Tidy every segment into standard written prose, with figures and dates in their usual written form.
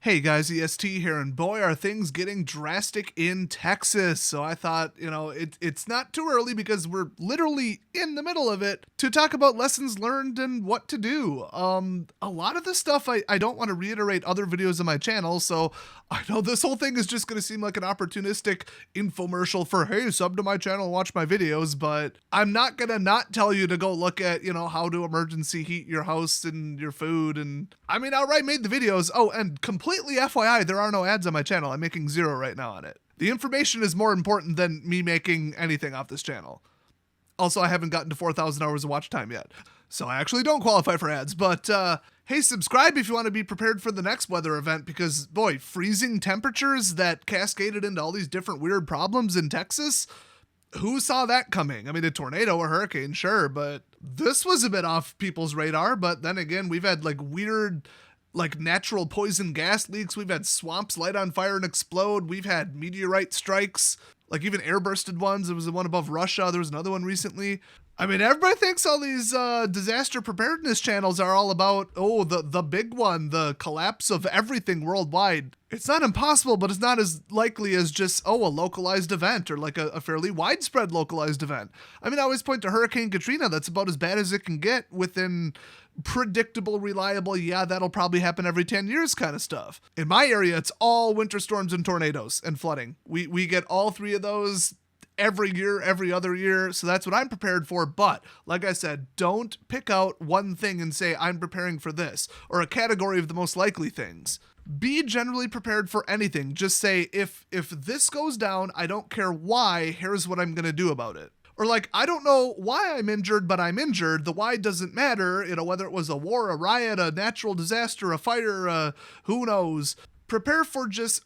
Hey guys, EST here, and boy, are things getting drastic in Texas. So I thought, it's not too early because we're literally in the middle of it to talk about lessons learned and what to do. A lot of the stuff I don't want to reiterate other videos on my channel, so I know this whole thing is just going to seem like an opportunistic infomercial for, hey, sub to my channel and watch my videos, but I'm not going to not tell you to go look at, how to emergency heat your house and your food. And I mean, I outright made the videos. Oh, and completely FYI, there are no ads on my channel. I'm making zero right now on it. The information is more important than me making anything off this channel. Also, I haven't gotten to 4,000 hours of watch time yet, so I actually don't qualify for ads. But hey, subscribe if you want to be prepared for the next weather event, because boy, freezing temperatures that cascaded into all these different weird problems in Texas, who saw that coming? I mean, a tornado or hurricane, sure, but this was a bit off people's radar. But then again, we've had weird natural poison gas leaks. We've had swamps light on fire and explode. We've had meteorite strikes, even airbursted ones. There was the one above Russia. There was another one recently. I mean, everybody thinks all these disaster preparedness channels are all about, the big one, the collapse of everything worldwide. It's not impossible, but it's not as likely as just, a localized event or a fairly widespread localized event. I mean, I always point to Hurricane Katrina. That's about as bad as it can get within predictable, reliable, that'll probably happen every 10 years kind of stuff. In my area, it's all winter storms and tornadoes and flooding. We get all three of those every year, every other year. So that's what I'm prepared for. But like I said, don't pick out one thing and say, I'm preparing for this, or a category of the most likely things. Be generally prepared for anything. Just say, if this goes down, I don't care why, here's what I'm going to do about it. Or I don't know why I'm injured, but I'm injured. The why doesn't matter, whether it was a war, a riot, a natural disaster, a fire, who knows. Prepare for just,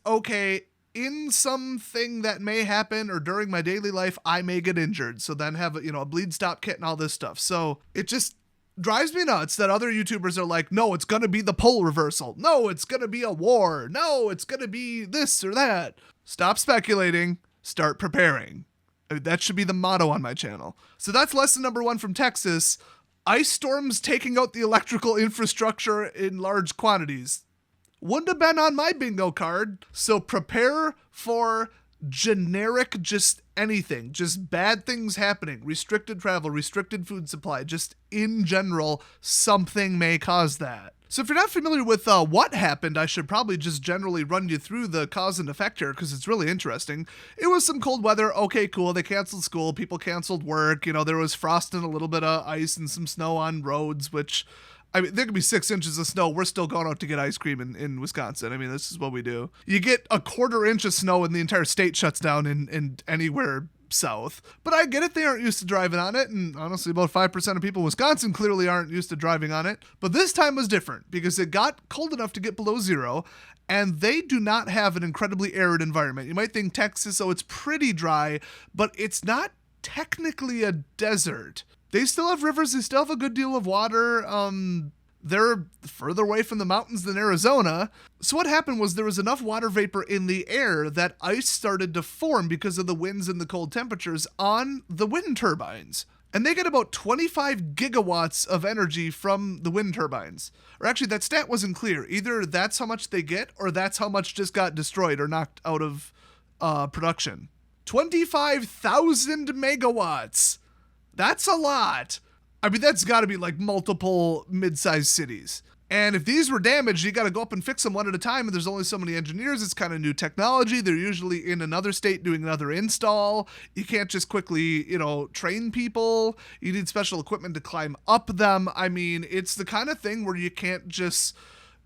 in something that may happen or during my daily life, I may get injured. So then have a bleed stop kit and all this stuff. So it just drives me nuts that other YouTubers are like, no, it's going to be the pole reversal. No, it's going to be a war. No, it's going to be this or that. Stop speculating. Start preparing. That should be the motto on my channel. So that's lesson number 1 from Texas. Ice storms taking out the electrical infrastructure in large quantities. Wouldn't have been on my bingo card. So prepare for generic just anything, just bad things happening, restricted travel, restricted food supply, just in general, something may cause that. So if you're not familiar with what happened, I should probably just generally run you through the cause and effect here, because it's really interesting. It was some cold weather. Okay, cool. They canceled school. People canceled work. There was frost and a little bit of ice and some snow on roads, which, I mean, there could be 6 inches of snow. We're still going out to get ice cream in Wisconsin. I mean, this is what we do. You get a 1/4 inch of snow and the entire state shuts down in anywhere south. But I get it. They aren't used to driving on it. And honestly, about 5% of people in Wisconsin clearly aren't used to driving on it. But this time was different because it got cold enough to get below zero. And they do not have an incredibly arid environment. You might think Texas, it's pretty dry, but it's not technically a desert. They still have rivers. They still have a good deal of water. They're further away from the mountains than Arizona. So what happened was there was enough water vapor in the air that ice started to form because of the winds and the cold temperatures on the wind turbines. And they get about 25 gigawatts of energy from the wind turbines. Or actually, that stat wasn't clear. Either that's how much they get, or that's how much just got destroyed or knocked out of production. 25,000 megawatts. That's a lot. I mean, that's got to be multiple mid-sized cities. And if these were damaged, you got to go up and fix them one at a time. And there's only so many engineers. It's kind of new technology. They're usually in another state doing another install. You can't just quickly, train people. You need special equipment to climb up them. I mean, it's the kind of thing where you can't just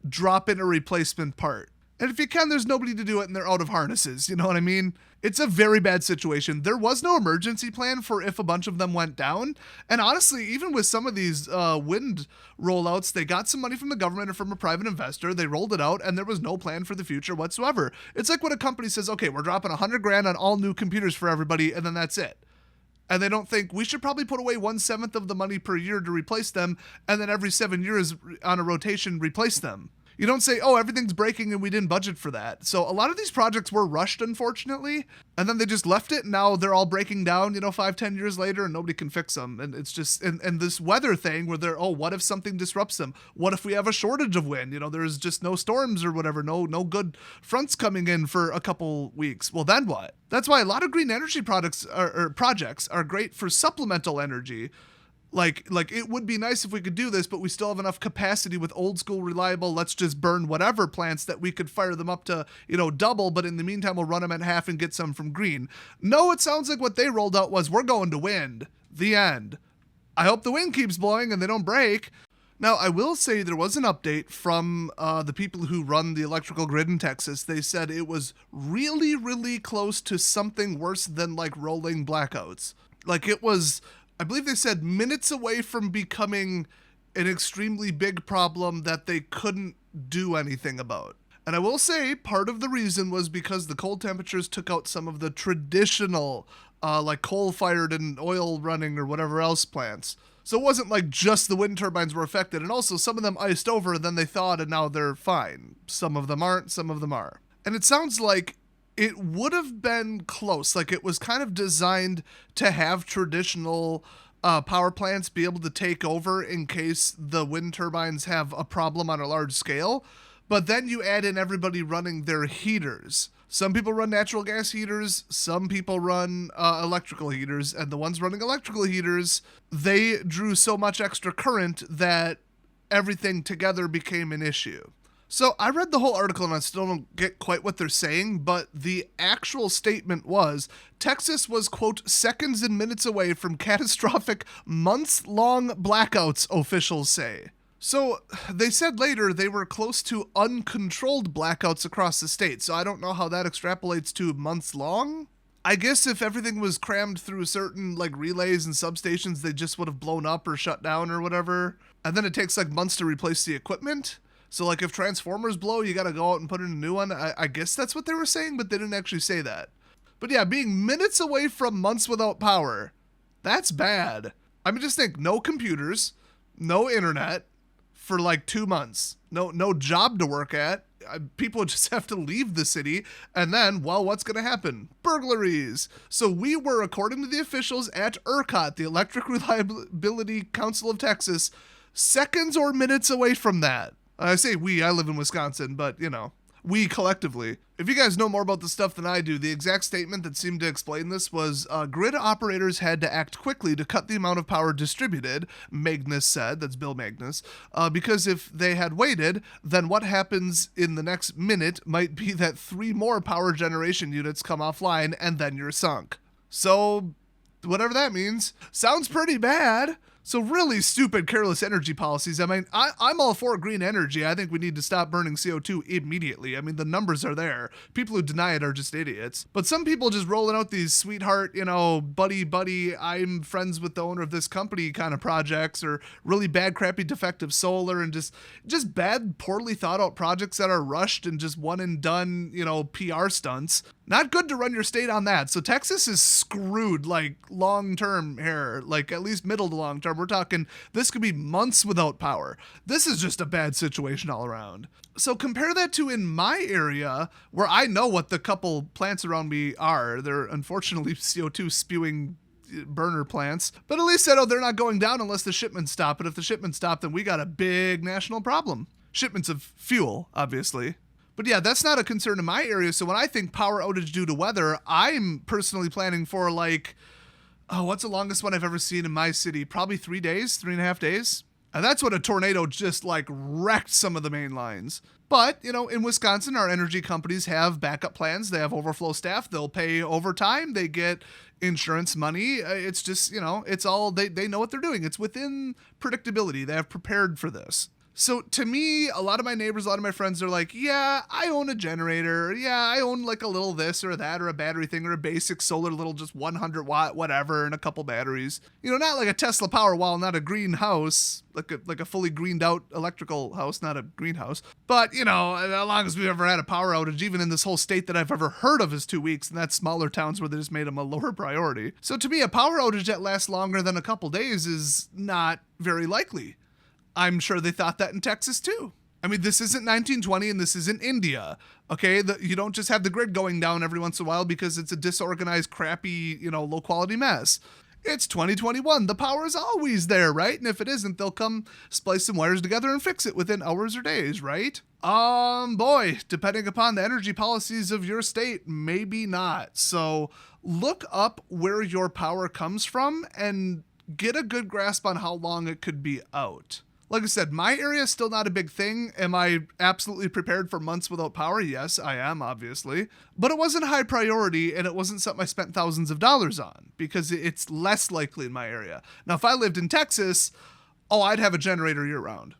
drop in a replacement part. And if you can, there's nobody to do it and they're out of harnesses. You know what I mean? It's a very bad situation. There was no emergency plan for if a bunch of them went down. And honestly, even with some of these wind rollouts, they got some money from the government or from a private investor. They rolled it out and there was no plan for the future whatsoever. It's like when a company says, okay, we're dropping $100,000 on all new computers for everybody, and then that's it. And they don't think we should probably put away 1/7 of the money per year to replace them, and then every 7 years on a rotation replace them. You don't say, oh, everything's breaking and we didn't budget for that. So a lot of these projects were rushed, unfortunately, and then they just left it. Now they're all breaking down, 5-10 years later, and nobody can fix them. And it's just, and this weather thing where they're, oh, what if something disrupts them? What if we have a shortage of wind? There's just no storms or whatever, no good fronts coming in for a couple weeks. Well, then what? That's why a lot of green energy products or projects are great for supplemental energy. Like it would be nice if we could do this, but we still have enough capacity with old school reliable, let's just burn whatever plants that we could fire them up to, double, but in the meantime, we'll run them at half and get some from green. No, it sounds like what they rolled out was we're going to wind. The end. I hope the wind keeps blowing and they don't break. Now, I will say there was an update from the people who run the electrical grid in Texas. They said it was really, really close to something worse than like rolling blackouts. Like it was, I believe they said, minutes away from becoming an extremely big problem that they couldn't do anything about. And I will say part of the reason was because the cold temperatures took out some of the traditional like coal-fired and oil running or whatever else plants. So it wasn't like just the wind turbines were affected, and also some of them iced over than they thought, and now they're fine. Some of them aren't, some of them are. And it sounds like it would have been close. Like it was kind of designed to have traditional power plants be able to take over in case the wind turbines have a problem on a large scale. But then you add in everybody running their heaters. Some people run natural gas heaters, some people run electrical heaters, and the ones running electrical heaters, they drew so much extra current that everything together became an issue. So I read the whole article and I still don't get quite what they're saying, but the actual statement was Texas was, quote, seconds and minutes away from catastrophic months-long blackouts, officials say. So they said later they were close to uncontrolled blackouts across the state, so I don't know how that extrapolates to months long. I guess if everything was crammed through certain like relays and substations, they just would have blown up or shut down or whatever. And then it takes like months to replace the equipment. So like if transformers blow, you gotta go out and put in a new one. I guess that's what they were saying, but they didn't actually say that. But yeah, being minutes away from months without power, that's bad. I mean, just think, no computers, no internet, for like 2 months. No job to work at. People just have to leave the city. And then, well, what's going to happen? Burglaries. So we were, according to the officials at ERCOT, the Electric Reliability Council of Texas, seconds or minutes away from that. I say we, I live in Wisconsin, but, we collectively. If you guys know more about this stuff than I do, the exact statement that seemed to explain this was grid operators had to act quickly to cut the amount of power distributed, Magnus said, that's Bill Magnus, because if they had waited, then what happens in the next minute might be that 3 more power generation units come offline and then you're sunk. So, whatever that means, sounds pretty bad. So really stupid, careless energy policies. I mean, I'm all for green energy. I think we need to stop burning CO2 immediately. I mean, the numbers are there. People who deny it are just idiots. But some people just rolling out these sweetheart, buddy, I'm friends with the owner of this company kind of projects, or really bad, crappy, defective solar, and just bad, poorly thought out projects that are rushed and just one and done, PR stunts. Not good to run your state on that. So Texas is screwed, like long-term here, like at least middle to long-term. We're talking, this could be months without power. This is just a bad situation all around. So compare that to in my area, where I know what the couple plants around me are. They're unfortunately CO2 spewing burner plants, but at least I know they're not going down unless the shipments stop. And if the shipments stop, then we got a big national problem. Shipments of fuel, obviously. But yeah, that's not a concern in my area. So when I think power outage due to weather, I'm personally planning for what's the longest one I've ever seen in my city? Probably 3 days, 3.5 days. And that's when a tornado just wrecked some of the main lines. But, in Wisconsin, our energy companies have backup plans. They have overflow staff. They'll pay overtime. They get insurance money. It's just, it's all, they know what they're doing. It's within predictability. They have prepared for this. So to me, a lot of my neighbors, a lot of my friends are like, yeah, I own a generator. Yeah, I own a little this or that, or a battery thing, or a basic solar little just 100 watt, whatever, and a couple batteries. Not like a Tesla Powerwall, not a greenhouse, like a fully greened out electrical house, not a greenhouse. But, as long as we've ever had a power outage, even in this whole state that I've ever heard of is 2 weeks, and that's smaller towns where they just made them a lower priority. So to me, a power outage that lasts longer than a couple days is not very likely. I'm sure they thought that in Texas too. I mean, this isn't 1920 and this isn't India. Okay, you don't just have the grid going down every once in a while because it's a disorganized, crappy, low quality mess. It's 2021. The power is always there, right? And if it isn't, they'll come splice some wires together and fix it within hours or days, right? Boy, depending upon the energy policies of your state, maybe not. So look up where your power comes from and get a good grasp on how long it could be out. Like I said, my area is still not a big thing. Am I absolutely prepared for months without power? Yes, I am, obviously. But it wasn't a high priority, and it wasn't something I spent thousands of dollars on, because it's less likely in my area. Now, if I lived in Texas, I'd have a generator year-round.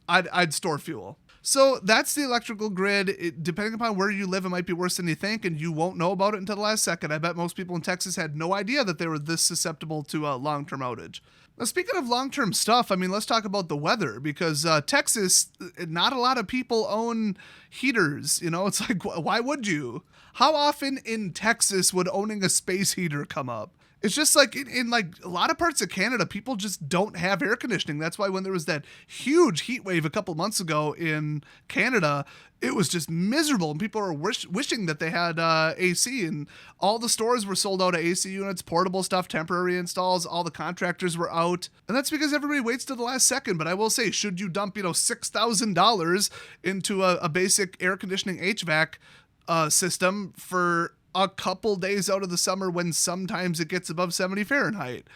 I'd store fuel. So that's the electrical grid. Depending upon where you live, it might be worse than you think, and you won't know about it until the last second. I bet most people in Texas had no idea that they were this susceptible to a long-term outage. Now, speaking of long-term stuff, let's talk about the weather, because Texas, not a lot of people own heaters. It's like, why would you? How often in Texas would owning a space heater come up? It's just like in like a lot of parts of Canada, people just don't have air conditioning. That's why when there was that huge heat wave a couple months ago in Canada, it was just miserable. And people were wishing that they had AC, and all the stores were sold out of AC units, portable stuff, temporary installs. All the contractors were out. And that's because everybody waits to the last second. But I will say, should you dump, $6,000 into a basic air conditioning HVAC system for a couple days out of the summer when sometimes it gets above 70 Fahrenheit?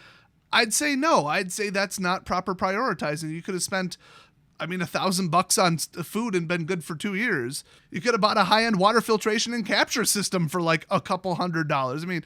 I'd say no. I'd say that's not proper prioritizing. You could have spent, $1,000 on food and been good for 2 years. You could have bought a high-end water filtration and capture system for like a couple $100.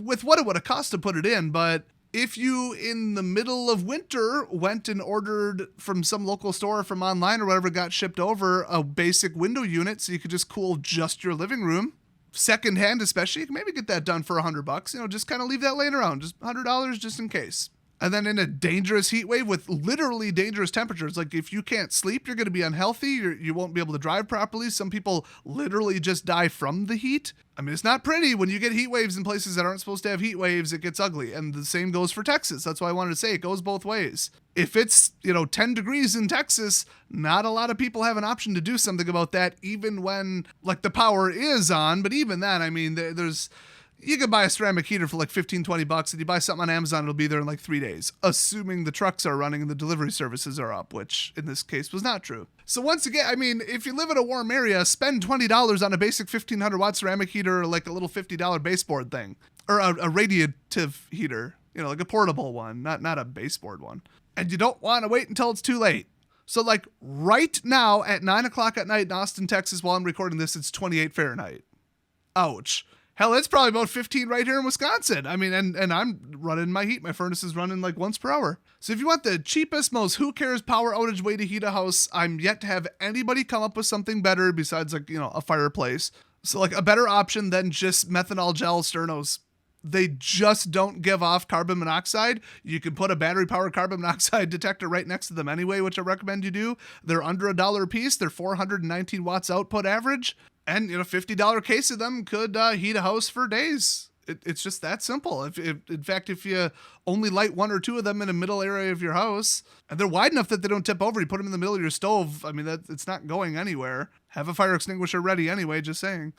With what it would have cost to put it in, but if you, in the middle of winter, went and ordered from some local store or from online or whatever, got shipped over a basic window unit so you could just cool just your living room, secondhand especially, you can maybe get that done for $100. Just kind of leave that laying around, just $100 just in case. And then in a dangerous heat wave with literally dangerous temperatures, like if you can't sleep, you're going to be unhealthy. You won't be able to drive properly. Some people literally just die from the heat. It's not pretty. When you get heat waves in places that aren't supposed to have heat waves, it gets ugly. And the same goes for Texas. That's why I wanted to say it goes both ways. If it's, 10 degrees in Texas, not a lot of people have an option to do something about that, even when like the power is on. But even then, you can buy a ceramic heater for like $15-20, and you buy something on Amazon, it'll be there in like 3 days, assuming the trucks are running and the delivery services are up, which in this case was not true. So once again, if you live in a warm area, spend $20 on a basic 1500 watt ceramic heater, or like a little $50 baseboard thing, or a radiative heater, like a portable one, not a baseboard one. And you don't want to wait until it's too late. So like right now at 9:00 at night in Austin, Texas, while I'm recording this, it's 28 Fahrenheit. Ouch. Hell, it's probably about 15 right here in Wisconsin. And I'm running my heat. My furnace is running like once per hour. So if you want the cheapest, most who cares power outage way to heat a house, I'm yet to have anybody come up with something better besides a fireplace. So like a better option than just methanol gel sternos. They just don't give off carbon monoxide. You can put a battery-powered carbon monoxide detector right next to them anyway, which I recommend you do. They're under $1 a piece. They're 419 watts output average. And, $50 case of them could heat a house for days. It's just that simple. In fact, if you only light one or two of them in a middle area of your house, and they're wide enough that they don't tip over, you put them in the middle of your stove, it's not going anywhere. Have a fire extinguisher ready anyway, just saying.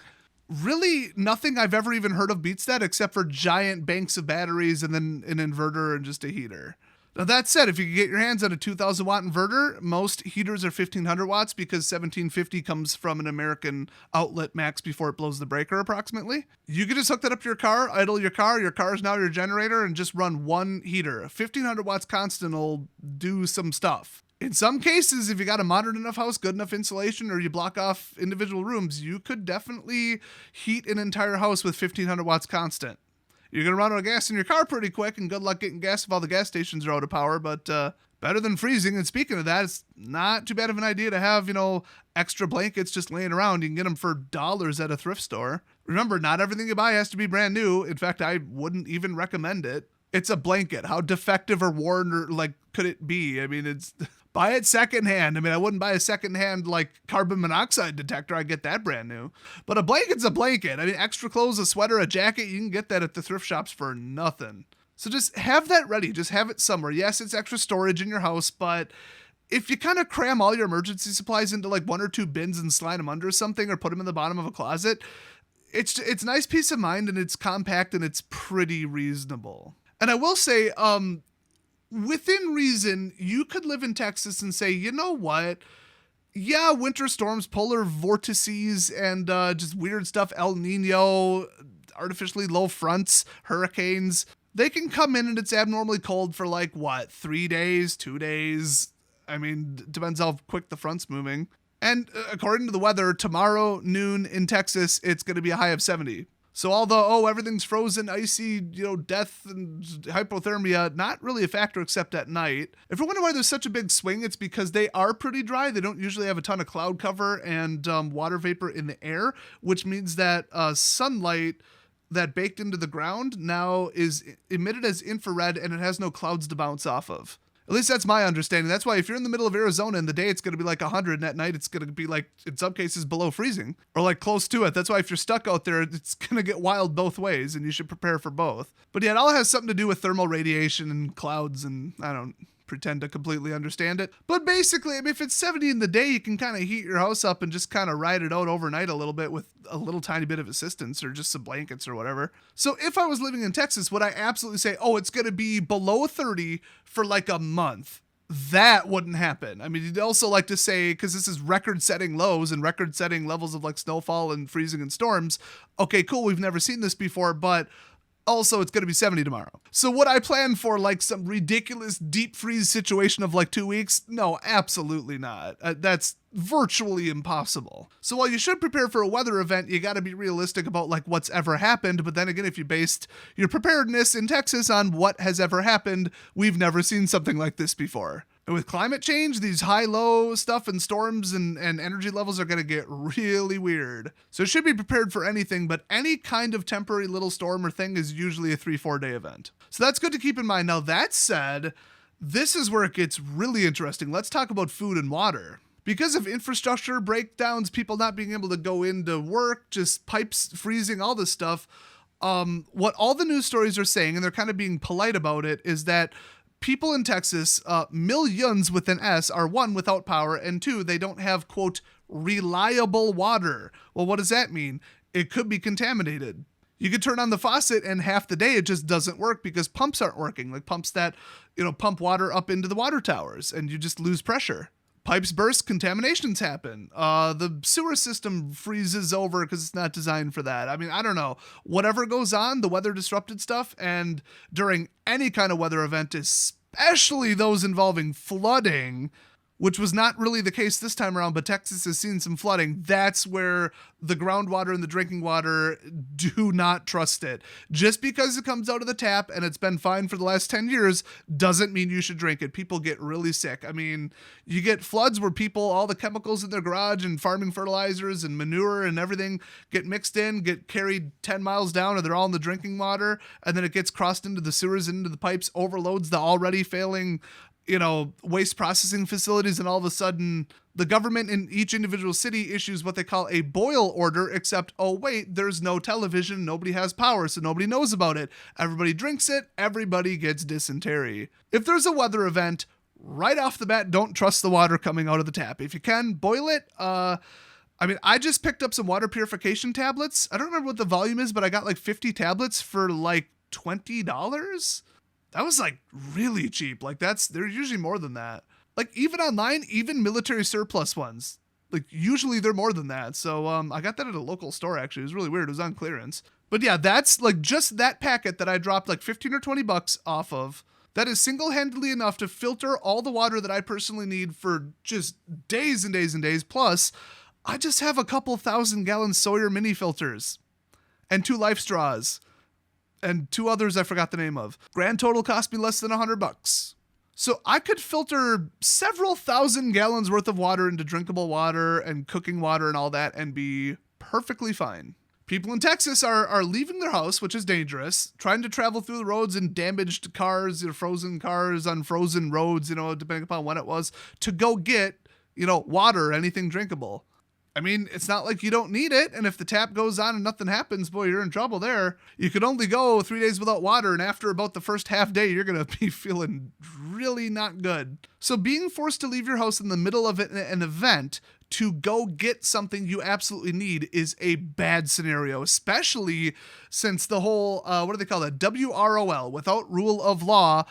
Really, nothing I've ever even heard of beats that, except for giant banks of batteries and then an inverter and just a heater. Now that said, if you can get your hands on a 2,000 watt inverter, most heaters are 1,500 watts because 1,750 comes from an American outlet max before it blows the breaker approximately. You can just hook that up to your car, idle your car is now your generator, and just run one heater. 1,500 watts constant will do some stuff. In some cases, if you got a modern enough house, good enough insulation, or you block off individual rooms, you could definitely heat an entire house with 1,500 watts constant. You're going to run out of gas in your car pretty quick, and good luck getting gas if all the gas stations are out of power, but better than freezing. And speaking of that, it's not too bad of an idea to have, extra blankets just laying around. You can get them for dollars at a thrift store. Remember, not everything you buy has to be brand new. In fact, I wouldn't even recommend it. It's a blanket. How defective or worn or could it be? It's buy it secondhand. I wouldn't buy a secondhand carbon monoxide detector. I'd get that brand new. But a blanket's a blanket. Extra clothes, a sweater, a jacket, you can get that at the thrift shops for nothing. So just have that ready. Just have it somewhere. Yes, it's extra storage in your house, but if you kind of cram all your emergency supplies into like 1 or 2 bins and slide them under something or put them in the bottom of a closet, it's nice peace of mind, and it's compact, and it's pretty reasonable. And I will say, within reason, you could live in Texas and say, you know what? Yeah, winter storms, polar vortices, and just weird stuff, El Nino, artificially low fronts, hurricanes, they can come in and it's abnormally cold for like, what, 3 days, 2 days? I mean, depends how quick the front's moving. And according to the weather, tomorrow noon in Texas, it's going to be a high of 70. So although, everything's frozen, icy, death and hypothermia, not really a factor except at night. If you wonder why there's such a big swing, it's because they are pretty dry. They don't usually have a ton of cloud cover and water vapor in the air, which means that sunlight that baked into the ground now is emitted as infrared, and it has no clouds to bounce off of. At least that's my understanding. That's why if you're in the middle of Arizona in the day, it's going to be like 100, and at night it's going to be like, in some cases, below freezing or like close to it. That's why if you're stuck out there, it's going to get wild both ways, and you should prepare for both. But yeah, it all has something to do with thermal radiation and clouds, and I don't pretend to completely understand it. But basically, I mean, if it's 70 in the day, you can kind of heat your house up and just kind of ride it out overnight a little bit with a little tiny bit of assistance or just some blankets or whatever. So if I was living in Texas, would I absolutely say, oh, it's going to be below 30 for like a month? That wouldn't happen. I mean, you'd also like to say, because this is record-setting lows and record-setting levels of like snowfall and freezing and storms. Okay, cool, we've never seen this before, but also, it's going to be 70 tomorrow. So would I plan for like some ridiculous deep freeze situation of like 2 weeks? No, absolutely not. That's virtually impossible. So while you should prepare for a weather event, you got to be realistic about like what's ever happened. But then again, if you based your preparedness in Texas on what has ever happened, we've never seen something like this before. And with climate change, these high-low stuff and storms and energy levels are going to get really weird. So it should be prepared for anything, but any kind of temporary little storm or thing is usually a 3-4 day event. So that's good to keep in mind. Now that said, this is where it gets really interesting. Let's talk about food and water. Because of infrastructure breakdowns, people not being able to go into work, just pipes freezing, all this stuff, what all the news stories are saying, and they're kind of being polite about it, is that people in Texas, millions with an S, are one, without power, and two, they don't have, quote, reliable water. Well, what does that mean? It could be contaminated. You could turn on the faucet and half the day it just doesn't work because pumps aren't working, like pumps that, pump water up into the water towers, and you just lose pressure. Pipes burst, contaminations happen. The sewer system freezes over because it's not designed for that. I mean, I don't know. Whatever goes on, the weather disrupted stuff, and during any kind of weather event, especially those involving flooding, which was not really the case this time around, but Texas has seen some flooding. That's where the groundwater and the drinking water, do not trust it. Just because it comes out of the tap and it's been fine for the last 10 years doesn't mean you should drink it. People get really sick. I mean, you get floods where all the chemicals in their garage and farming fertilizers and manure and everything get mixed in, get carried 10 miles down, or they're all in the drinking water, and then it gets crossed into the sewers and into the pipes, overloads the already failing waste processing facilities, and all of a sudden the government in each individual city issues what they call a boil order, except, oh wait, there's no television, nobody has power, so nobody knows about it. Everybody drinks it, everybody gets dysentery. If there's a weather event, right off the bat, don't trust the water coming out of the tap. If you can, boil it. I just picked up some water purification tablets. I don't remember what the volume is, but I got like 50 tablets for like $20. That was like really cheap. Like they're usually more than that. Like even online, even military surplus ones, like usually they're more than that. So I got that at a local store actually. It was really weird. It was on clearance. But yeah, that's like just that packet that I dropped like 15 or 20 bucks off of. That is single-handedly enough to filter all the water that I personally need for just days and days and days. Plus, I just have a couple 1,000-gallon Sawyer mini filters and 2 life straws. And 2 others I forgot the name of. Grand total cost me less than $100. So I could filter several 1,000 gallons worth of water into drinkable water and cooking water and all that and be perfectly fine. People in Texas are leaving their house, which is dangerous, trying to travel through the roads in damaged cars, frozen cars on frozen roads, depending upon when it was, to go get, water or anything drinkable. I mean, it's not like you don't need it. And if the tap goes on and nothing happens, boy, you're in trouble there. You could only go 3 days without water. And after about the first half day, you're going to be feeling really not good. So being forced to leave your house in the middle of an event to go get something you absolutely need is a bad scenario, especially since the whole, what do they call it? WROL, without rule of law,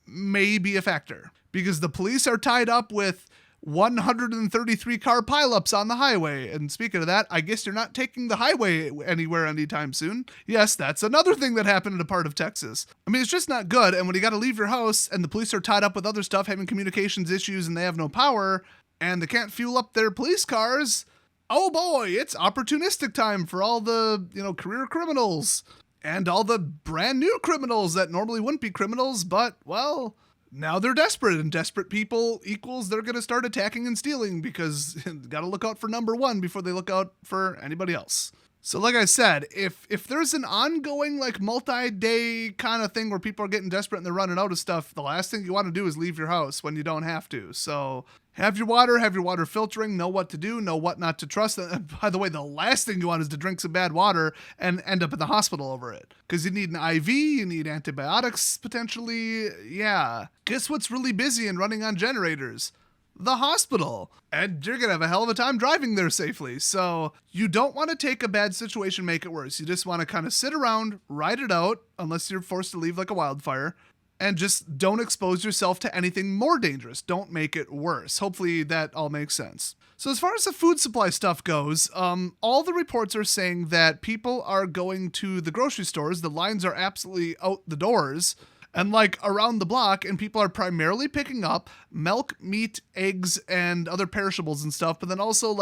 may be a factor. Because the police are tied up with 133 car pileups on the highway. And speaking of that, I guess you're not taking the highway anywhere anytime soon. Yes, that's another thing that happened in a part of Texas. I mean, it's just not good. And when you got to leave your house and the police are tied up with other stuff, having communications issues, and they have no power, and they can't fuel up their police cars, oh boy, it's opportunistic time for all the, career criminals and all the brand new criminals that normally wouldn't be criminals, but, well, now they're desperate, and desperate people equals they're going to start attacking and stealing because got to look out for number one before they look out for anybody else. So like I said, if there's an ongoing multi-day kind of thing where people are getting desperate and they're running out of stuff, the last thing you want to do is leave your house when you don't have to. So have your water filtering, know what to do, know what not to trust. And by the way, the last thing you want is to drink some bad water and end up in the hospital over it. Because you need an IV, you need antibiotics potentially. Yeah. Guess what's really busy and running on generators? The hospital. And you're going to have a hell of a time driving there safely. So you don't want to take a bad situation, make it worse. You just want to kind of sit around, ride it out, unless you're forced to leave like a wildfire, and just don't expose yourself to anything more dangerous. Don't make it worse. Hopefully that all makes sense. So as far as the food supply stuff goes, all the reports are saying that people are going to the grocery stores. The lines are absolutely out the doors and around the block, and people are primarily picking up milk, meat, eggs, and other perishables and stuff, but then also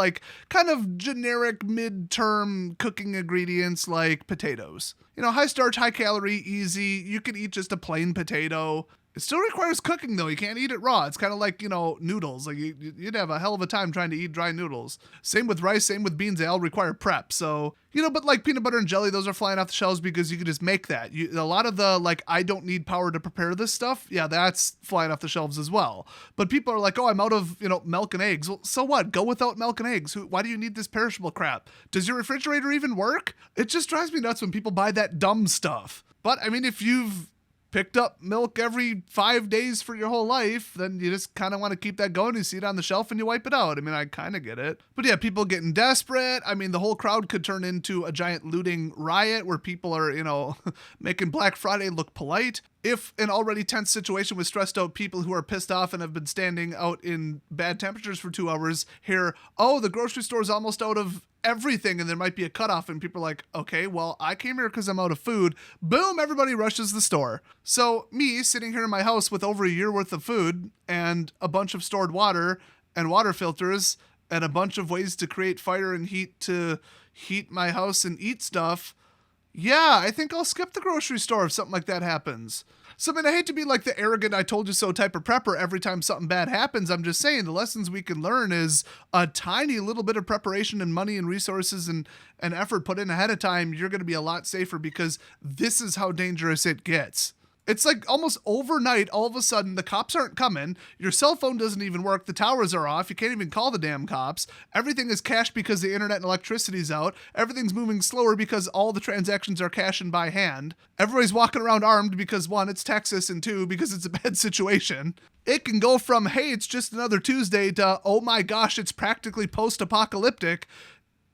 kind of generic mid-term cooking ingredients like potatoes. High starch, high calorie, easy. You can eat just a plain potato. It still requires cooking, though. You can't eat it raw. It's kind of like, noodles. You'd have a hell of a time trying to eat dry noodles. Same with rice, same with beans. They all require prep. So, but peanut butter and jelly, those are flying off the shelves because you can just make that. A lot of the, I don't need power to prepare this stuff. Yeah, that's flying off the shelves as well. But people are like, oh, I'm out of, milk and eggs. Well, so what? Go without milk and eggs. Why do you need this perishable crap? Does your refrigerator even work? It just drives me nuts when people buy that dumb stuff. But, I mean, if you've picked up milk every 5 days for your whole life, then you just kind of want to keep that going. You see it on the shelf and you wipe it out. I mean, I kind of get it. But yeah, people getting desperate. I mean, the whole crowd could turn into a giant looting riot where people are, making Black Friday look polite. If an already tense situation with stressed out people who are pissed off and have been standing out in bad temperatures for 2 hours hear, oh, the grocery store's almost out of everything and there might be a cutoff, and people are like, okay, well, I came here because I'm out of food. Boom, everybody rushes the store. So me sitting here in my house with over a year worth of food and a bunch of stored water and water filters and a bunch of ways to create fire and heat to heat my house and eat stuff. Yeah, I think I'll skip the grocery store if something like that happens. So, I mean, I hate to be like the arrogant I told you so type of prepper every time something bad happens. I'm just saying the lessons we can learn is a tiny little bit of preparation and money and resources and effort put in ahead of time. You're going to be a lot safer because this is how dangerous it gets. It's like almost overnight, all of a sudden, the cops aren't coming. Your cell phone doesn't even work. The towers are off. You can't even call the damn cops. Everything is cashed because the internet and electricity's out. Everything's moving slower because all the transactions are cashed by hand. Everybody's walking around armed because, one, it's Texas, and two, because it's a bad situation. It can go from, hey, it's just another Tuesday to, oh my gosh, it's practically post-apocalyptic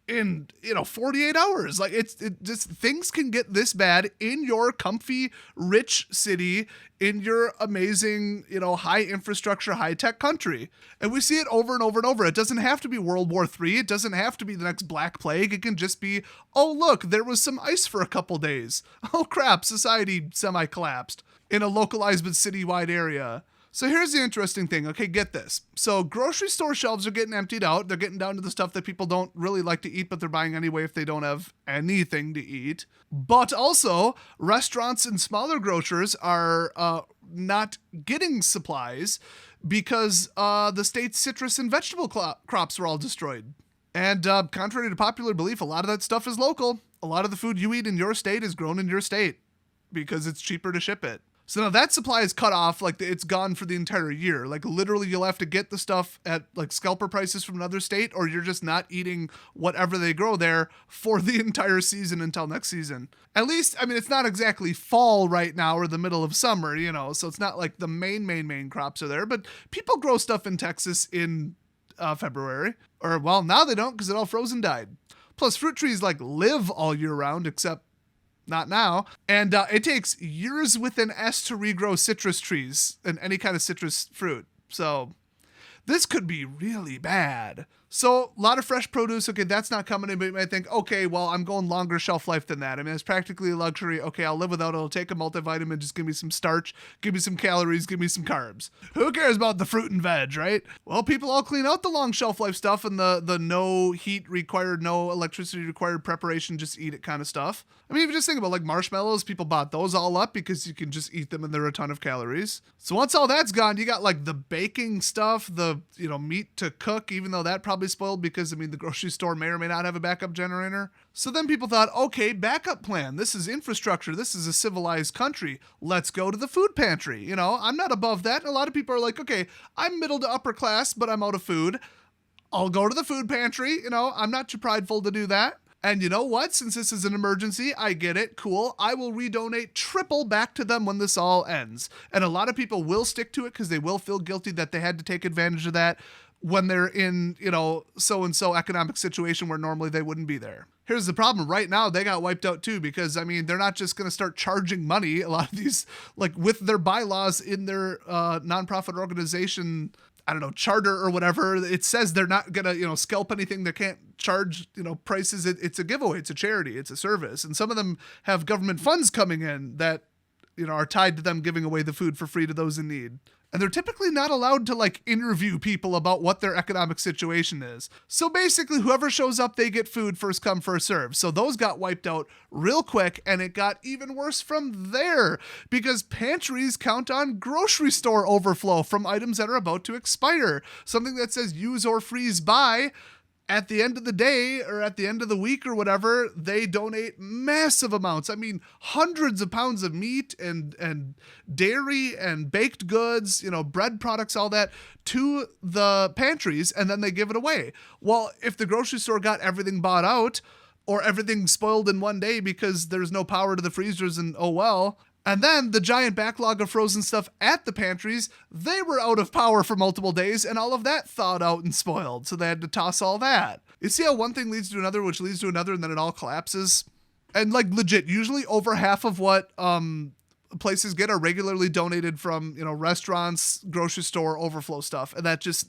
in 48 hours. It just, things can get this bad in your comfy rich city, in your amazing high infrastructure, high tech country. And we see it over and over and over. It doesn't have to be World War III. It doesn't have to be the next Black Plague. It can just be, oh look, there was some ice for a couple days. Oh crap, society semi-collapsed in a localized but citywide area. So here's the interesting thing. Okay, get this. So grocery store shelves are getting emptied out. They're getting down to the stuff that people don't really like to eat, but they're buying anyway if they don't have anything to eat. But also, restaurants and smaller grocers are not getting supplies because the state's citrus and vegetable crops were all destroyed. And contrary to popular belief, a lot of that stuff is local. A lot of the food you eat in your state is grown in your state because it's cheaper to ship it. So now that supply is cut off, like it's gone for the entire year. Like literally you'll have to get the stuff at like scalper prices from another state, or you're just not eating whatever they grow there for the entire season until next season. At least, I mean, it's not exactly fall right now or the middle of summer, so it's not like the main crops are there, but people grow stuff in Texas in February. Or, well, now they don't because it all froze and died. Plus, fruit trees like live all year round, except not now. And it takes years with an S to regrow citrus trees and any kind of citrus fruit. So this could be really bad. So a lot of fresh produce. Okay, that's not coming in, but you might think, okay, well, I'm going longer shelf life than that. I mean, it's practically a luxury. Okay, I'll live without it. I'll take a multivitamin. Just give me some starch, give me some calories, give me some carbs. Who cares about the fruit and veg, right? Well, people all clean out the long shelf life stuff and the no heat required, no electricity required preparation, just eat it kind of stuff. I mean, if you just think about like marshmallows, people bought those all up because you can just eat them and they're a ton of calories. So once all that's gone, you got like the baking stuff, the, meat to cook, even though that probably spoiled because, I mean, the grocery store may or may not have a backup generator. So then people thought, okay, backup plan. This is infrastructure. This is a civilized country. Let's go to the food pantry. I'm not above that. And a lot of people are like, okay, I'm middle to upper class, but I'm out of food. I'll go to the food pantry. I'm not too prideful to do that. And you know what? Since this is an emergency, I get it. Cool. I will redonate triple back to them when this all ends. And a lot of people will stick to it because they will feel guilty that they had to take advantage of that when they're in, so-and-so economic situation where normally they wouldn't be there. Here's the problem. Right now, they got wiped out too because, I mean, they're not just going to start charging money. A lot of these, like with their bylaws in their nonprofit organization, I don't know, charter or whatever, it says they're not going to, scalp anything. They can't charge, prices. It's a giveaway. It's a charity. It's a service. And some of them have government funds coming in that, are tied to them giving away the food for free to those in need. And they're typically not allowed to like interview people about what their economic situation is. So basically whoever shows up, they get food first come, first serve. So those got wiped out real quick, and it got even worse from there because pantries count on grocery store overflow from items that are about to expire. Something that says use or freeze by. At the end of the day or at the end of the week or whatever, they donate massive amounts. I mean, hundreds of pounds of meat and dairy and baked goods, bread products, all that to the pantries, and then they give it away. Well, if the grocery store got everything bought out or everything spoiled in one day because there's no power to the freezers and oh well, and then the giant backlog of frozen stuff at the pantries, they were out of power for multiple days and all of that thawed out and spoiled. So they had to toss all that. You see how one thing leads to another, which leads to another, and then it all collapses? And like legit, usually over half of what places get are regularly donated from, restaurants, grocery store, overflow stuff. And that just,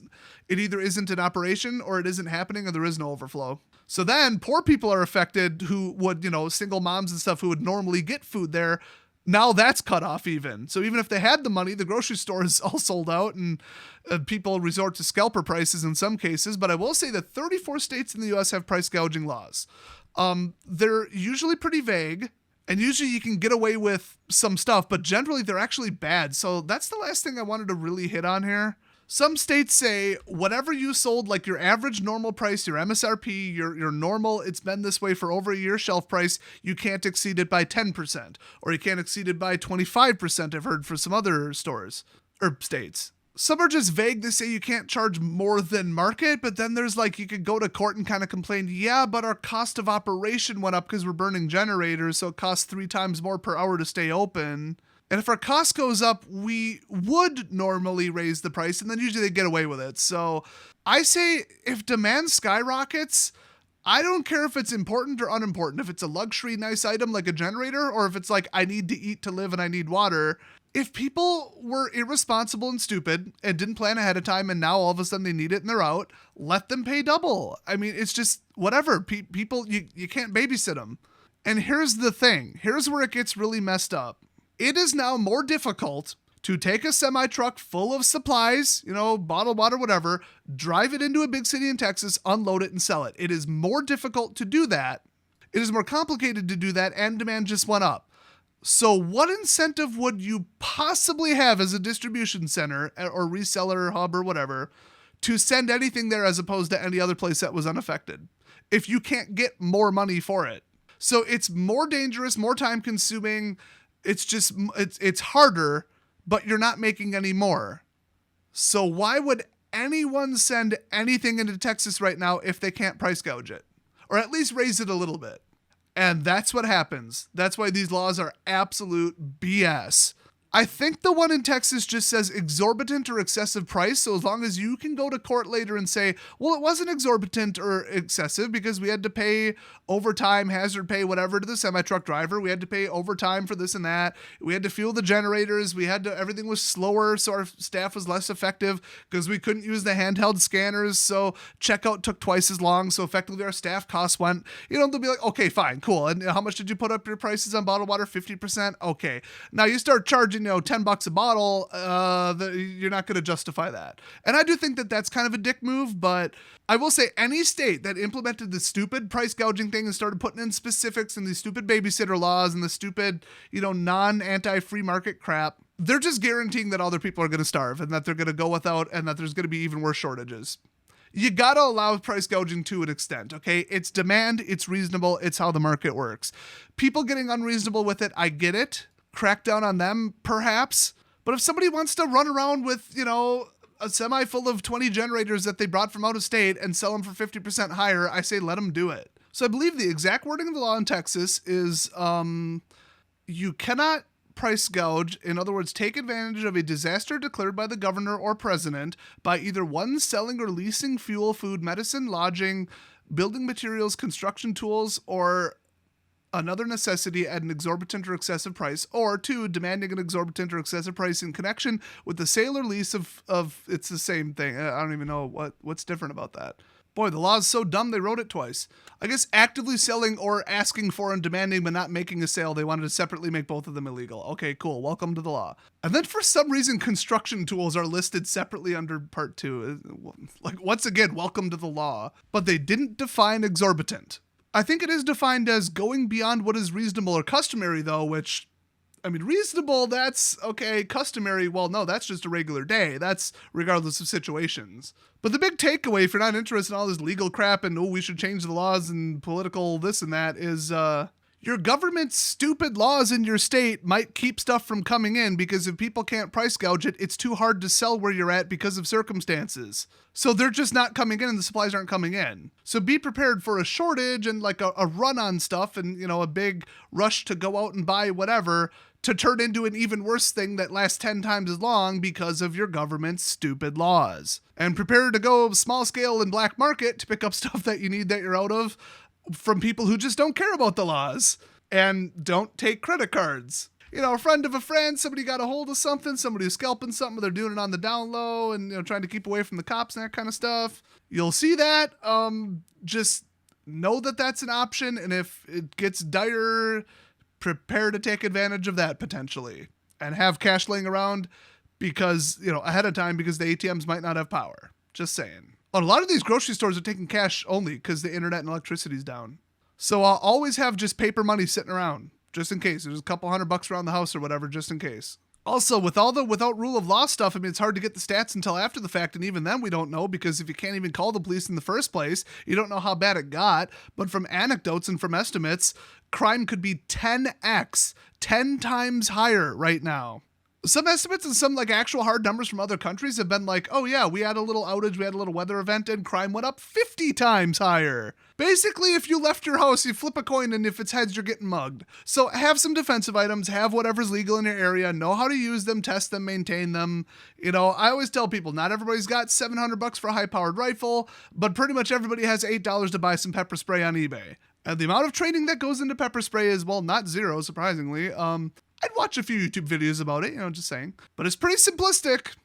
it either isn't in operation or it isn't happening or there is no overflow. So then poor people are affected who would, single moms and stuff who would normally get food there. Now that's cut off even. So even if they had the money, the grocery store is all sold out and people resort to scalper prices in some cases. But I will say that 34 states in the U.S. have price gouging laws. They're usually pretty vague and usually you can get away with some stuff, but generally they're actually bad. So that's the last thing I wanted to really hit on here. Some states say whatever you sold, like your average normal price, your MSRP, your normal, it's been this way for over a year shelf price, you can't exceed it by 10%, or you can't exceed it by 25%, I've heard for some other stores or states. Some are just vague. They say you can't charge more than market, but then there's like, you could go to court and kind of complain, yeah, but our cost of operation went up because we're burning generators, so it costs 3 times more per hour to stay open. And if our cost goes up, we would normally raise the price, and then usually they get away with it. So I say if demand skyrockets, I don't care if it's important or unimportant. If it's a luxury, nice item like a generator, or if it's like I need to eat to live and I need water. If people were irresponsible and stupid and didn't plan ahead of time and now all of a sudden they need it and they're out, let them pay double. I mean, it's just whatever. People, you can't babysit them. And here's the thing. Here's where it gets really messed up. It is now more difficult to take a semi-truck full of supplies, bottled water, whatever, drive it into a big city in Texas, unload it, and sell it. It is more difficult to do that. It is more complicated to do that, and demand just went up. So what incentive would you possibly have as a distribution center or reseller hub or whatever to send anything there as opposed to any other place that was unaffected if you can't get more money for it? So it's more dangerous, more time consuming, it's harder, but you're not making any more. So why would anyone send anything into Texas right now if they can't price gouge it? Or at least raise it a little bit. And that's what happens. That's why these laws are absolute BS. I think the one in Texas just says exorbitant or excessive price. So as long as you can go to court later and say, well, it wasn't exorbitant or excessive because we had to pay overtime, hazard pay, whatever to the semi-truck driver. We had to pay overtime for this and that. We had to fuel the generators. Everything was slower. So our staff was less effective because we couldn't use the handheld scanners. So checkout took twice as long. So effectively our staff costs went, they'll be like, okay, fine, cool. And how much did you put up your prices on bottled water? 50%. Okay. Now you start charging $10 a bottle, you're not going to justify that. And I do think that that's kind of a dick move, but I will say any state that implemented the stupid price gouging thing and started putting in specifics and these stupid babysitter laws and the stupid, non-anti-free market crap, they're just guaranteeing that other people are going to starve and that they're going to go without and that there's going to be even worse shortages. You gotta allow price gouging to an extent, okay? It's demand, it's reasonable, it's how the market works. People getting unreasonable with it, I get it. Crack down on them, perhaps. But if somebody wants to run around with, a semi full of 20 generators that they brought from out of state and sell them for 50% higher, I say let them do it. So I believe the exact wording of the law in Texas is you cannot price gouge, in other words, take advantage of a disaster declared by the governor or president by either one, selling or leasing fuel, food, medicine, lodging, building materials, construction tools, or another necessity at an exorbitant or excessive price, or two, demanding an exorbitant or excessive price in connection with the sale or lease of it's the same thing. I don't even know what's different about that. Boy, the law is so dumb they wrote it twice. I guess actively selling or asking for and demanding but not making a sale, they wanted to separately make both of them illegal. Okay, cool. Welcome to the law. And then for some reason, construction tools are listed separately under Part 2. Like, once again, welcome to the law. But they didn't define exorbitant. I think it is defined as going beyond what is reasonable or customary, though, which, reasonable, that's okay. Customary, well, no, that's just a regular day. That's regardless of situations. But the big takeaway, if you're not interested in all this legal crap and, we should change the laws and political this and that, is your government's stupid laws in your state might keep stuff from coming in because if people can't price gouge it, it's too hard to sell where you're at because of circumstances. So they're just not coming in and the supplies aren't coming in. So be prepared for a shortage and like a run on stuff and, a big rush to go out and buy whatever to turn into an even worse thing that lasts 10 times as long because of your government's stupid laws. And prepare to go small scale and black market to pick up stuff that you need that you're out of from people who just don't care about the laws and don't take credit cards. A friend of a friend, somebody got a hold of something, somebody was scalping something, they're doing it on the down low and, trying to keep away from the cops and that kind of stuff. You'll see that. Just know that that's an option. And if it gets dire, prepare to take advantage of that potentially and have cash laying around because, ahead of time because the ATMs might not have power. Just saying. A lot of these grocery stores are taking cash only because the internet and electricity's down. So I'll always have just paper money sitting around just in case. There's a couple $100 around the house or whatever, just in case. Also, without rule of law stuff, it's hard to get the stats until after the fact. And even then we don't know because if you can't even call the police in the first place, you don't know how bad it got. But from anecdotes and from estimates, crime could be 10x, 10 times higher right now. Some estimates and some actual hard numbers from other countries have been like, oh yeah, we had a little outage, we had a little weather event and crime went up 50 times higher. Basically, if you left your house, you flip a coin and if it's heads, you're getting mugged. So have some defensive items, have whatever's legal in your area, know how to use them, test them, maintain them. I always tell people, not everybody's got $700 for a high-powered rifle, but pretty much everybody has $8 to buy some pepper spray on eBay. And the amount of training that goes into pepper spray is, well, not zero, surprisingly. I'd watch a few YouTube videos about it, just saying. But it's pretty simplistic.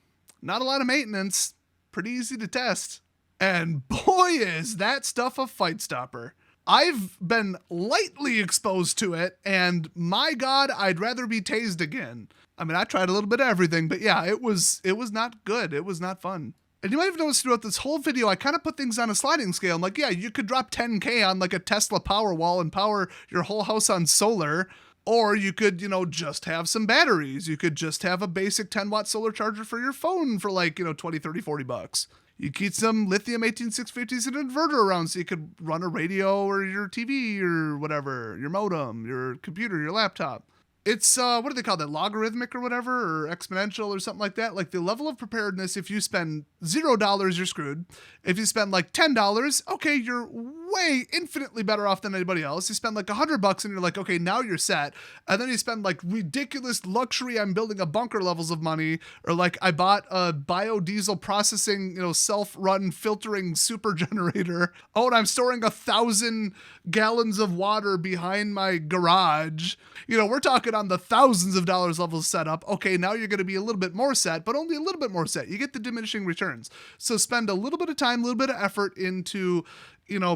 Not a lot of maintenance. Pretty easy to test. And boy, is that stuff a fight stopper. I've been lightly exposed to it, and my God, I'd rather be tased again. I tried a little bit of everything, but yeah, it was not good. It was not fun. And you might have noticed throughout this whole video, I kind of put things on a sliding scale. I'm like, yeah, you could drop 10K on a Tesla Powerwall and power your whole house on solar. Or you could, just have some batteries. You could just have a basic 10-watt solar charger for your phone for $20, $30, $40. You keep some lithium 18650s and an inverter around so you could run a radio or your TV or whatever, your modem, your computer, your laptop. It's what do they call that? Logarithmic or whatever, or exponential or something like that. Like the level of preparedness, if you spend $0, you're screwed. If you spend like $10, okay, you're way infinitely better off than anybody else. You spend like $100 and you're like, okay, now you're set. And then you spend like ridiculous luxury, I'm building a bunker levels of money, or like I bought a biodiesel processing, self-run filtering super generator. Oh, and I'm storing 1,000 gallons of water behind my garage. We're talking on the thousands of dollars level setup. Okay, now you're going to be a little bit more set, but only a little bit more set. You get the diminishing returns. So spend a little bit of time, a little bit of effort into,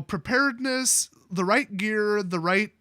preparedness, the right gear, the right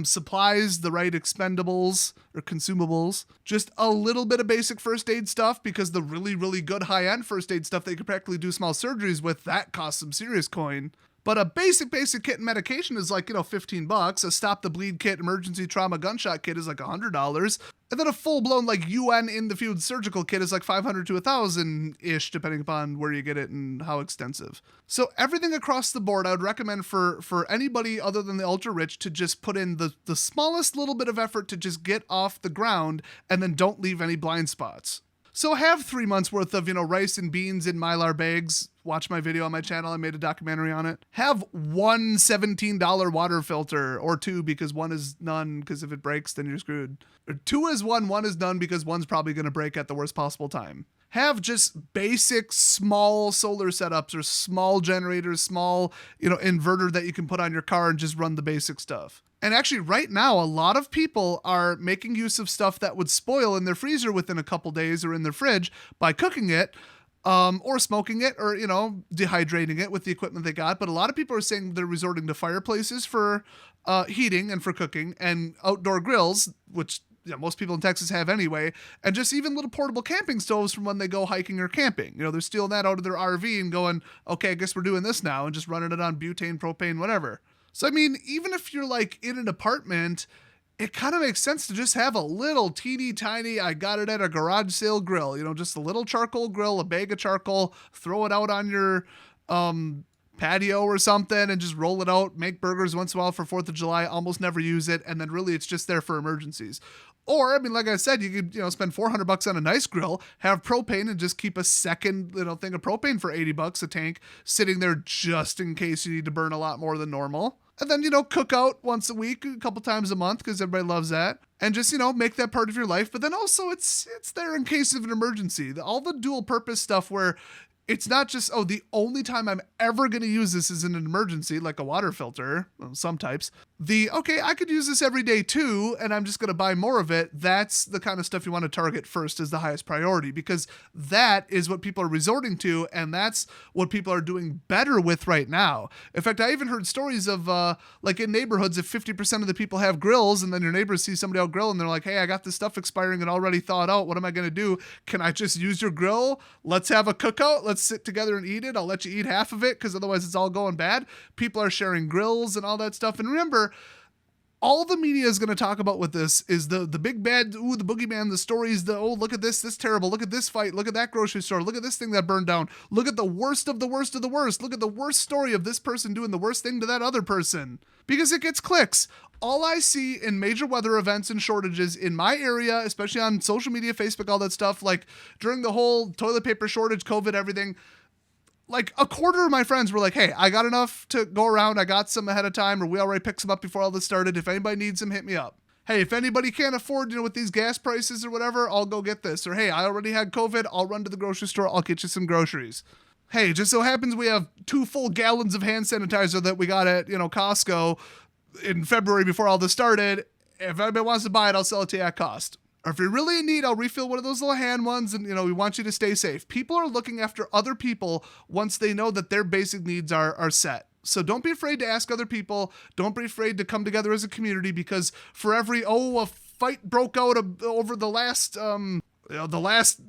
supplies, the right expendables or consumables, just a little bit of basic first aid stuff, because the really, really good high-end first aid stuff that you can practically do small surgeries with, that costs some serious coin. But a basic kit and medication is like, $15. A stop the bleed kit, emergency trauma gunshot kit is like $100. And then a full-blown like UN in the field surgical kit is like $500 to $1,000-ish, depending upon where you get it and how extensive. So everything across the board, I would recommend for anybody other than the ultra-rich to just put in the smallest little bit of effort to just get off the ground, and then don't leave any blind spots. So have 3 months worth of, rice and beans in Mylar bags. Watch my video on my channel. I made a documentary on it. Have one $17 water filter, or two, because one is none, because if it breaks, then you're screwed. Or two is one is none, because one's probably going to break at the worst possible time. Have just basic small solar setups or small generators, small, inverter that you can put on your car and just run the basic stuff. And actually right now, a lot of people are making use of stuff that would spoil in their freezer within a couple days or in their fridge by cooking it, or smoking it, or, dehydrating it with the equipment they got. But a lot of people are saying they're resorting to fireplaces for heating and for cooking, and outdoor grills, which most people in Texas have anyway, and just even little portable camping stoves from when they go hiking or camping. They're stealing that out of their RV and going, okay, I guess we're doing this now, and just running it on butane, propane, whatever. So, even if you're like in an apartment, it kind of makes sense to just have a little teeny tiny, I got it at a garage sale grill, just a little charcoal grill, a bag of charcoal, throw it out on your patio or something and just roll it out, make burgers once in a while for 4th of July, almost never use it. And then really it's just there for emergencies. Or, like I said, you could, spend $400 on a nice grill, have propane, and just keep a second, thing of propane for $80 a tank sitting there just in case you need to burn a lot more than normal. And then, cook out once a week, a couple times a month, because everybody loves that. And just, make that part of your life. But then also it's there in case of an emergency. All the dual purpose stuff where it's not just, the only time I'm ever going to use this is in an emergency, like a water filter, some types. I could use this every day too, and I'm just going to buy more of it. That's the kind of stuff you want to target first as the highest priority, because that is what people are resorting to, and that's what people are doing better with right now. In fact, I even heard stories of, like in neighborhoods, if 50% of the people have grills, and then your neighbors see somebody out grill, and they're like, hey, I got this stuff expiring and already thawed out. What am I going to do? Can I just use your grill? Let's have a cookout. Let's sit together and eat it. I'll let you eat half of it, because otherwise it's all going bad. People are sharing grills and all that stuff. And remember, all the media is going to talk about with this is the big bad, the boogeyman, the stories, look at this terrible, look at this fight, look at that grocery store, look at this thing that burned down, look at the worst of the worst of the worst, look at the worst story of this person doing the worst thing to that other person, because it gets clicks. All I see in major weather events and shortages in my area, especially on social media, Facebook, all that stuff, like during the whole toilet paper shortage, COVID, everything, like a quarter of my friends were like, hey, I got enough to go around. I got some ahead of time, or we already picked some up before all this started. If anybody needs them, hit me up. Hey, if anybody can't afford, with these gas prices or whatever, I'll go get this. Or, hey, I already had COVID. I'll run to the grocery store. I'll get you some groceries. Hey, just so happens we have 2 full gallons of hand sanitizer that we got at, Costco in February before all this started. If anybody wants to buy it, I'll sell it to you at cost. Or if you're really in need, I'll refill one of those little hand ones, and, we want you to stay safe. People are looking after other people once they know that their basic needs are set. So don't be afraid to ask other people. Don't be afraid to come together as a community, because for every, a fight broke out over the last, The last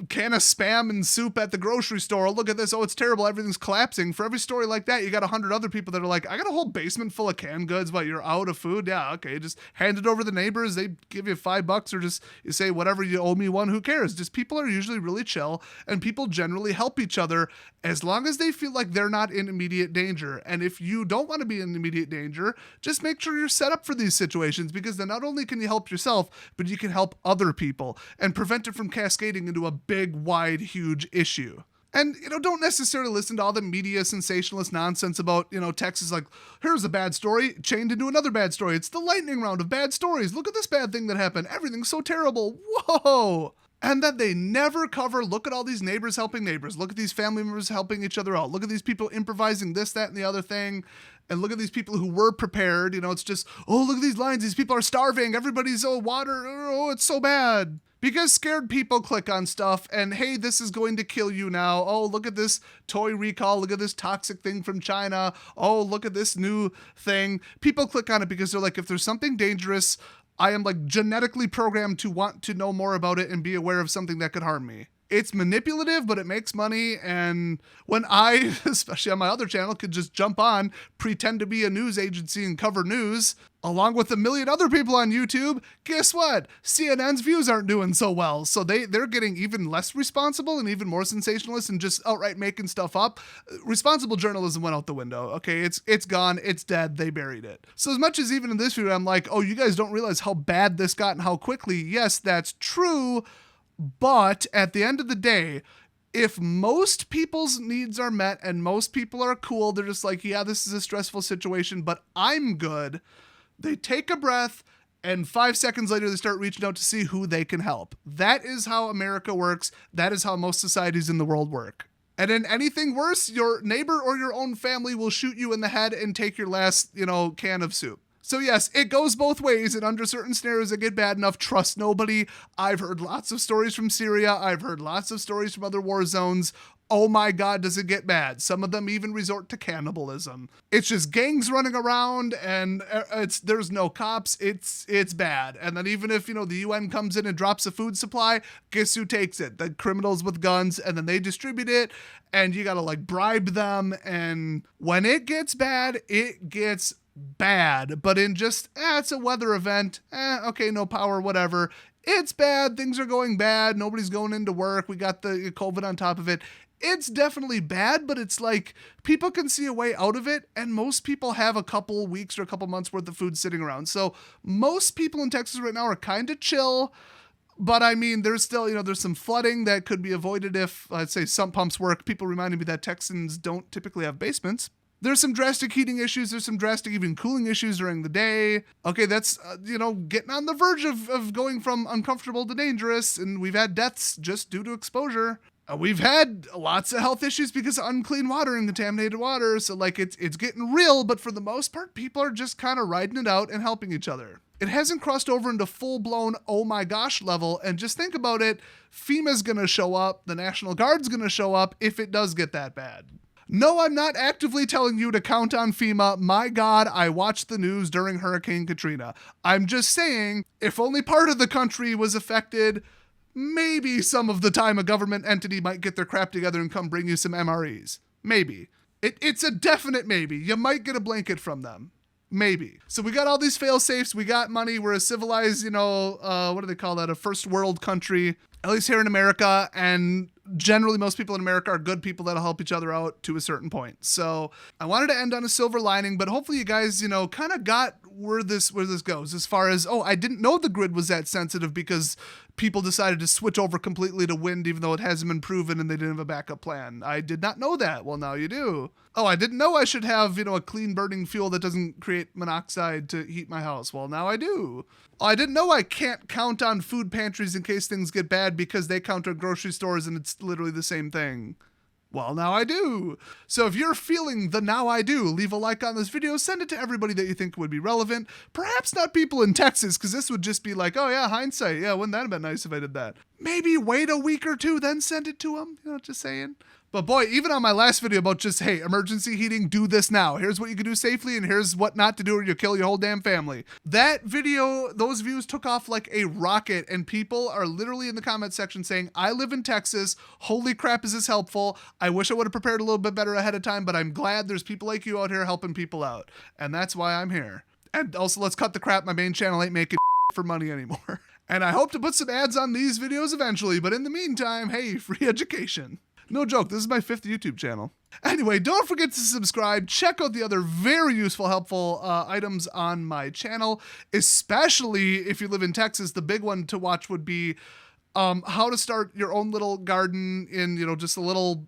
can of Spam and soup at the grocery store. Oh, look at this. Oh, it's terrible. Everything's collapsing. For every story like that, you got 100 other people that are like, I got a whole basement full of canned goods, but you're out of food. Yeah, okay. Just hand it over to the neighbors. They give you $5 or just you say, whatever, you owe me one. Who cares? Just people are usually really chill and people generally help each other as long as they feel like they're not in immediate danger. And if you don't want to be in immediate danger, just make sure you're set up for these situations, because then not only can you help yourself, but you can help other people and prevent it from cascading into a big, wide, huge issue. And, don't necessarily listen to all the media sensationalist nonsense about, Texas, like, here's a bad story chained into another bad story. It's the lightning round of bad stories. Look at this bad thing that happened. Everything's so terrible. Whoa. And then they never cover, look at all these neighbors helping neighbors. Look at these family members helping each other out. Look at these people improvising this, that, and the other thing. And look at these people who were prepared. It's just, oh, look at these lines. These people are starving. Everybody's, water. Oh, it's so bad. Because scared people click on stuff and, hey, this is going to kill you now. Oh, look at this toy recall. Look at this toxic thing from China. Oh, look at this new thing. People click on it because they're like, if there's something dangerous, I am like genetically programmed to want to know more about it and be aware of something that could harm me. It's manipulative, but it makes money. And when I, especially on my other channel, could just jump on, pretend to be a news agency and cover news, along with 1 million other people on YouTube, guess what? CNN's views aren't doing so well. So they're getting even less responsible and even more sensationalist and just outright making stuff up. Responsible journalism went out the window. Okay, it's gone. It's dead. They buried it. So as much as even in this video, I'm like, oh, you guys don't realize how bad this got and how quickly. Yes, that's true. But at the end of the day, if most people's needs are met and most people are cool, they're just like, yeah, this is a stressful situation, but I'm good. They take a breath and 5 seconds later, they start reaching out to see who they can help. That is how America works. That is how most societies in the world work. And in anything worse, your neighbor or your own family will shoot you in the head and take your last, can of soup. So yes, it goes both ways, and under certain scenarios that get bad enough, trust nobody. I've heard lots of stories from Syria. I've heard lots of stories from other war zones. Oh my God, does it get bad? Some of them even resort to cannibalism. It's just gangs running around, and there's no cops. It's bad. And then even if, the UN comes in and drops a food supply, guess who takes it? The criminals with guns, and then they distribute it, and you gotta bribe them. And when it gets bad, it gets bad. But in just, it's a weather event. Okay, no power, whatever. It's bad. Things are going bad. Nobody's going into work. We got the COVID on top of it. It's definitely bad, but it's like people can see a way out of it, and most people have a couple weeks or a couple months worth of food sitting around. So most people in Texas right now are kind of chill, but I mean, there's still, there's some flooding that could be avoided if, let's say, sump pumps work. People reminded me that Texans don't typically have basements. There's some drastic heating issues. There's some drastic even cooling issues during the day. Okay, that's, getting on the verge of going from uncomfortable to dangerous, and we've had deaths just due to exposure. We've had lots of health issues because of unclean water and contaminated water. So it's getting real, but for the most part, people are just kind of riding it out and helping each other. It hasn't crossed over into full-blown oh my gosh level. And just think about it. FEMA's going to show up. The National Guard's going to show up if it does get that bad. No, I'm not actively telling you to count on FEMA. My God, I watched the news during Hurricane Katrina. I'm just saying, if only part of the country was affected, maybe some of the time a government entity might get their crap together and come bring you some MREs. Maybe. It's a definite maybe. You might get a blanket from them. Maybe. So we got all these fail safes. We got money. We're a civilized, what do they call that? A first world country, at least here in America. And generally most people in America are good people that'll help each other out to a certain point. So I wanted to end on a silver lining, but hopefully you guys, kind of got where this goes as far as, I didn't know the grid was that sensitive because people decided to switch over completely to wind, even though it hasn't been proven and they didn't have a backup plan. I did not know that. Well, now you do. I didn't know I should have, a clean burning fuel that doesn't create monoxide to heat my house. Well, now I do. I didn't know I can't count on food pantries in case things get bad because they count on grocery stores and it's literally the same thing. Well, now I do. So if you're feeling the now I do, leave a like on this video, send it to everybody that you think would be relevant. Perhaps not people in Texas, because this would just be like, oh yeah, hindsight. Yeah, wouldn't that have been nice if I did that? Maybe wait a week or two, then send it to them. Just saying. But boy, even on my last video about just, hey, emergency heating, do this now. Here's what you can do safely, and here's what not to do or you'll kill your whole damn family. That video, those views took off like a rocket, and people are literally in the comment section saying, I live in Texas. Holy crap, is this helpful? I wish I would have prepared a little bit better ahead of time, but I'm glad there's people like you out here helping people out. And that's why I'm here. And also, let's cut the crap. My main channel ain't making for money anymore. And I hope to put some ads on these videos eventually, but in the meantime, hey, free education. No joke, this is my 5th YouTube channel. Anyway, don't forget to subscribe. Check out the other very useful, helpful items on my channel, especially if you live in Texas. The big one to watch would be how to start your own little garden in, just a little,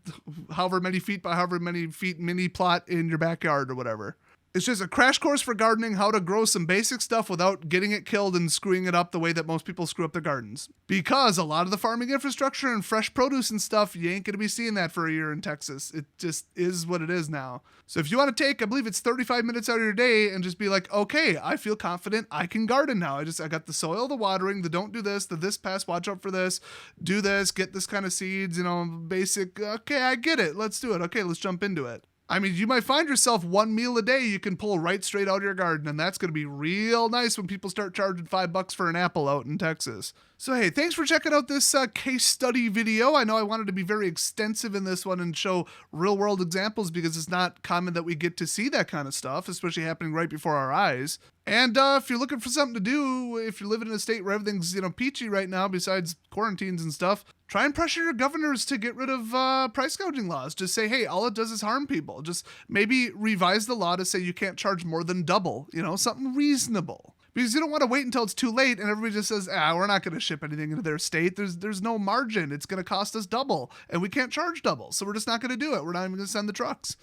however many feet by however many feet mini plot in your backyard or whatever. It's just a crash course for gardening, how to grow some basic stuff without getting it killed and screwing it up the way that most people screw up their gardens. Because a lot of the farming infrastructure and fresh produce and stuff, you ain't going to be seeing that for a year in Texas. It just is what it is now. So if you want to take, I believe it's 35 minutes out of your day and just be like, okay, I feel confident I can garden now. I got the soil, the watering, the don't do this, the this pass, watch out for this, do this, get this kind of seeds, basic, okay, I get it. Let's do it. Okay, let's jump into it. I mean, you might find yourself one meal a day you can pull right straight out of your garden, and that's going to be real nice when people start charging $5 for an apple out in Texas. So hey, thanks for checking out this case study video. I know I wanted to be very extensive in this one and show real world examples because it's not common that we get to see that kind of stuff, especially happening right before our eyes. And if you're looking for something to do, if you're living in a state where everything's, peachy right now, besides quarantines and stuff, try and pressure your governors to get rid of price gouging laws. Just say, hey, all it does is harm people. Just maybe revise the law to say you can't charge more than double, something reasonable. Because you don't want to wait until it's too late and everybody just says, we're not going to ship anything into their state. There's no margin. It's going to cost us double, and we can't charge double, so we're just not going to do it. We're not even going to send the trucks.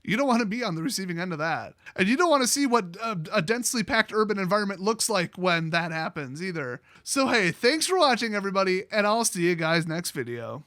You don't want to be on the receiving end of that. And you don't want to see what a densely packed urban environment looks like when that happens either. So hey, thanks for watching, everybody, and I'll see you guys next video.